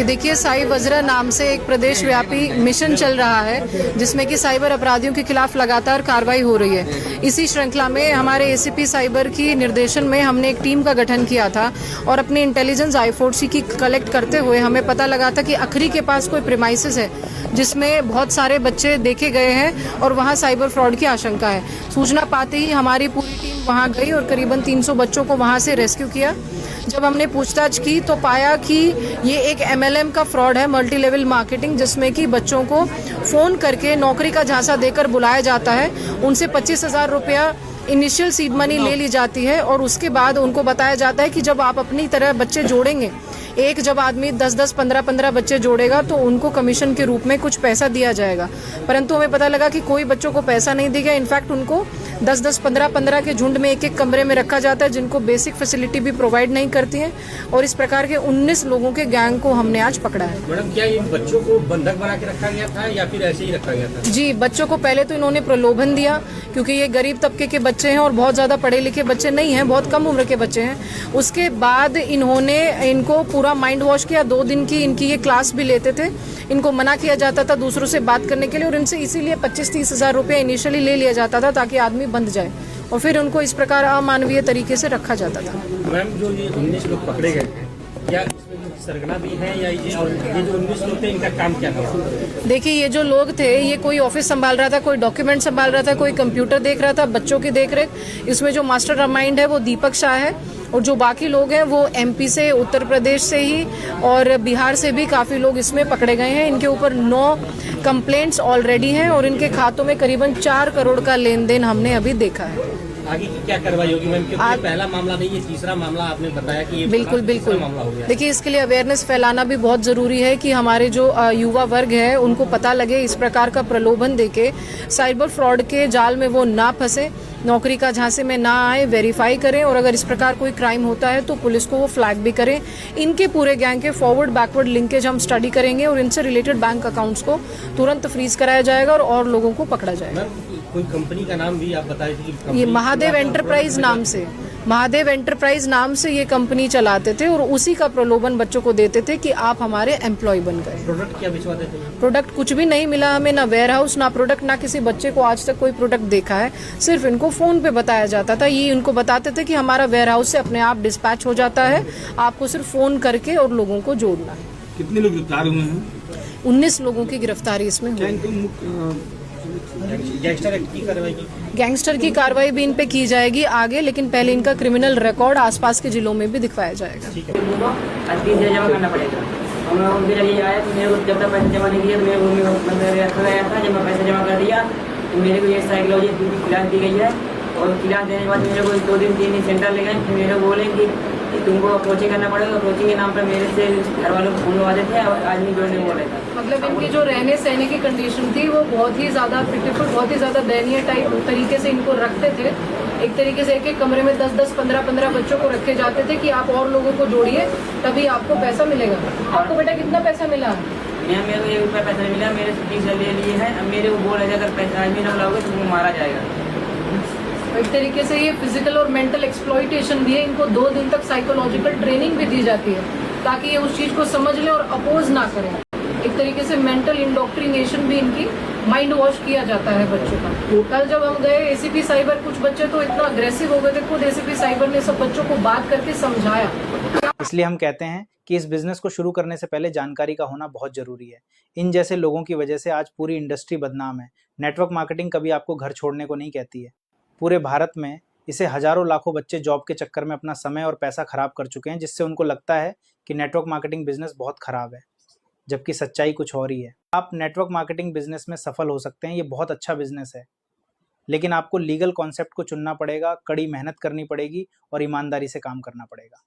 देखिए, साई वज्रा नाम से एक प्रदेश व्यापी मिशन चल रहा है जिसमें कि साइबर अपराधियों के खिलाफ लगातार कार्रवाई हो रही है। इसी श्रृंखला में हमारे एसीपी साइबर की निर्देशन में हमने एक टीम का गठन किया था और अपनी इंटेलिजेंस I4C की कलेक्ट करते हुए हमें पता लगा था कि अखरी के पास कोई प्रीमाइसेस है जिसमें बहुत सारे बच्चे देखे गए हैं और वहाँ साइबर फ्रॉड की आशंका है। सूचना पाते ही हमारी पूरी टीम वहाँ गई और करीबन 300 बच्चों को वहाँ से रेस्क्यू किया। जब हमने पूछताछ की तो पाया कि ये एक MLM का फ्रॉड है, मल्टी लेवल मार्केटिंग, जिसमें कि बच्चों को फ़ोन करके नौकरी का झांसा देकर बुलाया जाता है। उनसे 25,000 रुपया इनिशियल सीड मनी ले ली जाती है और उसके बाद उनको बताया जाता है कि जब आप अपनी तरह बच्चे जोड़ेंगे, एक जब आदमी 10-10, 15-15 बच्चे जोड़ेगा तो उनको कमीशन के रूप में कुछ पैसा दिया जाएगा। परंतु हमें पता लगा कि कोई बच्चों को पैसा नहीं दिया। इनफैक्ट उनको 10-10, 15-15 के झुंड में एक कमरे में रखा जाता है जिनको बेसिक फैसिलिटी भी प्रोवाइड नहीं करती है और इस प्रकार के 19 लोगों के गैंग को हमने आज पकड़ा है। मैडम, क्या इन बच्चों को बंधक बना के रखा गया था या फिर ऐसे ही रखा गया था? जी, बच्चों को पहले तो इन्होंने प्रलोभन दिया क्योंकि ये गरीब तबके के बच्चे हैं और बहुत ज़्यादा पढ़े लिखे बच्चे नहीं हैं, बहुत कम उम्र के बच्चे हैं। उसके बाद इन्होंने इनको पूरा माइंड वॉश किया। 2 दिन की इनकी ये क्लास भी लेते थे। इनको मना किया जाता था दूसरों से बात करने के लिए और इनसे इसीलिए 25-30 हज़ार रुपये इनिशियली ले लिया जाता था ताकि आदमी बंध जाए और फिर उनको इस प्रकार अमानवीय तरीके से रखा जाता था। मैम, जो ये 19 लोग पकड़े गए हैं, क्या इसमें सरगना भी है या ये जो 19 लोग थे इनका काम क्या था? देखिए, ये जो लोग थे, ये कोई ऑफिस संभाल रहा था, कोई डॉक्यूमेंट संभाल रहा था, कोई कंप्यूटर देख रहा था, बच्चों की देख रेख। इसमें जो मास्टर माइंड है वो दीपक शाह है और जो बाकी लोग हैं वो MP से, उत्तर प्रदेश से ही और बिहार से भी काफ़ी लोग इसमें पकड़े गए हैं। इनके ऊपर 9 कंप्लेंट्स ऑलरेडी हैं और इनके खातों में करीबन 4 करोड़ का लेन देन हमने अभी देखा है। आगे की क्या कार्रवाई होगी मैम? क्योंकि ये पहला मामला नहीं, ये तीसरा मामला आपने बताया कि ये बिल्कुल मामला हो गया। देखिए, इसके लिए अवेयरनेस फैलाना भी बहुत ज़रूरी है कि हमारे जो युवा वर्ग है उनको पता लगे, इस प्रकार का प्रलोभन देके साइबर फ्रॉड के जाल में वो ना फंसे, नौकरी का झांसे में ना आए, वेरीफाई करें और अगर इस प्रकार कोई क्राइम होता है तो पुलिस को वो फ्लैग भी करें। इनके पूरे गैंग के फॉरवर्ड बैकवर्ड लिंकेज हम स्टडी करेंगे और इनसे रिलेटेड बैंक अकाउंट्स को तुरंत फ्रीज कराया जाएगा और लोगों को पकड़ा जाएगा। कोई कंपनी का नाम भी आप बताए थे? ये महादेव एंटरप्राइज नाम से ये कंपनी चलाते थे और उसी का प्रलोभन बच्चों को देते थे कि आप हमारे एम्प्लॉय बन गए। प्रोडक्ट क्या भिजवाते थे? प्रोडक्ट कुछ भी नहीं मिला हमें, ना वेयर हाउस, ना प्रोडक्ट, ना किसी बच्चे को आज तक कोई प्रोडक्ट देखा है। सिर्फ इनको फोन पे बताया जाता था। ये इनको बताते थे कि हमारा वेयर हाउस से अपने आप डिस्पैच हो जाता है, आपको सिर्फ फोन करके और लोगों को जोड़ना है। कितने लोग गिरफ्तार हुए हैं? 19 लोगों की गिरफ्तारी इसमें हुई। गैंगस्टर की कार्रवाई भी इन पे की जाएगी आगे, लेकिन पहले इनका क्रिमिनल रिकॉर्ड आसपास के जिलों में भी दिखवाया जाएगा। जमा करना पड़ेगा। और उनके जरिए आया तो मेरे को जब तक पैसे जमा नहीं किए तो मेरे को गया था। जब मैं पैसे जमा कर दिया तो मेरे को ये साइकोलॉजी की क्लास दी गई है और क्लास देने के बाद मेरे को 2 दिन 3 दिन सेंटर ले गए। फिर मेरे को बोले कि तुमको अप्रोचिंग करना पड़ेगा। अप्रोचिंग के नाम पर मेरे से घर वालों को फोन लगा देते और आदमी जोड़ने बोले था। मतलब इनकी जो रहने सहने की कंडीशन थी वो बहुत ही ज़्यादा पिटिफुल, बहुत ही ज़्यादा दयनीय टाइप तरीके से इनको रखते थे। एक तरीके से एक कमरे में 10-10, 15-15 बच्चों को रखे जाते थे कि आप और लोगों को जोड़िए तभी आपको पैसा मिलेगा। आपको बेटा कितना पैसा मिला? मेरे को 1 रुपया पैसा नहीं मिला। मेरे से 30 ले लिए है। अब मेरे को बोल रहे अगर पैसा आदमी न बुलाओगे तो तुमको मारा जाएगा। एक तरीके से ये फिजिकल और मेंटल एक्सप्लॉइटेशन भी है। इनको 2 दिन तक साइकोलॉजिकल ट्रेनिंग भी दी जाती है ताकि ये उस चीज़ को समझ ले और अपोज ना करें। एक तरीके से मेंटल इंडोक्ट्रिनेशन भी इनकी माइंड वॉश किया जाता है बच्चों का। कल जब हम गए ACP साइबर, कुछ बच्चे तो इतना अग्रेसिव हो गए थे, खुद ACP साइबर ने सब बच्चों को बात करके समझाया। इसलिए हम कहते हैं कि इस बिजनेस को शुरू करने से पहले जानकारी का होना बहुत जरूरी है। इन जैसे लोगों की वजह से आज पूरी इंडस्ट्री बदनाम है। नेटवर्क मार्केटिंग कभी आपको घर छोड़ने को नहीं कहती है। पूरे भारत में इसे हजारों लाखों बच्चे जॉब के चक्कर में अपना समय और पैसा खराब कर चुके हैं, जिससे उनको लगता है कि नेटवर्क मार्केटिंग बिजनेस बहुत खराब है, जबकि सच्चाई कुछ और ही है। आप नेटवर्क मार्केटिंग बिजनेस में सफल हो सकते हैं, ये बहुत अच्छा बिजनेस है, लेकिन आपको लीगल कॉन्सेप्ट को चुनना पड़ेगा, कड़ी मेहनत करनी पड़ेगी और ईमानदारी से काम करना पड़ेगा।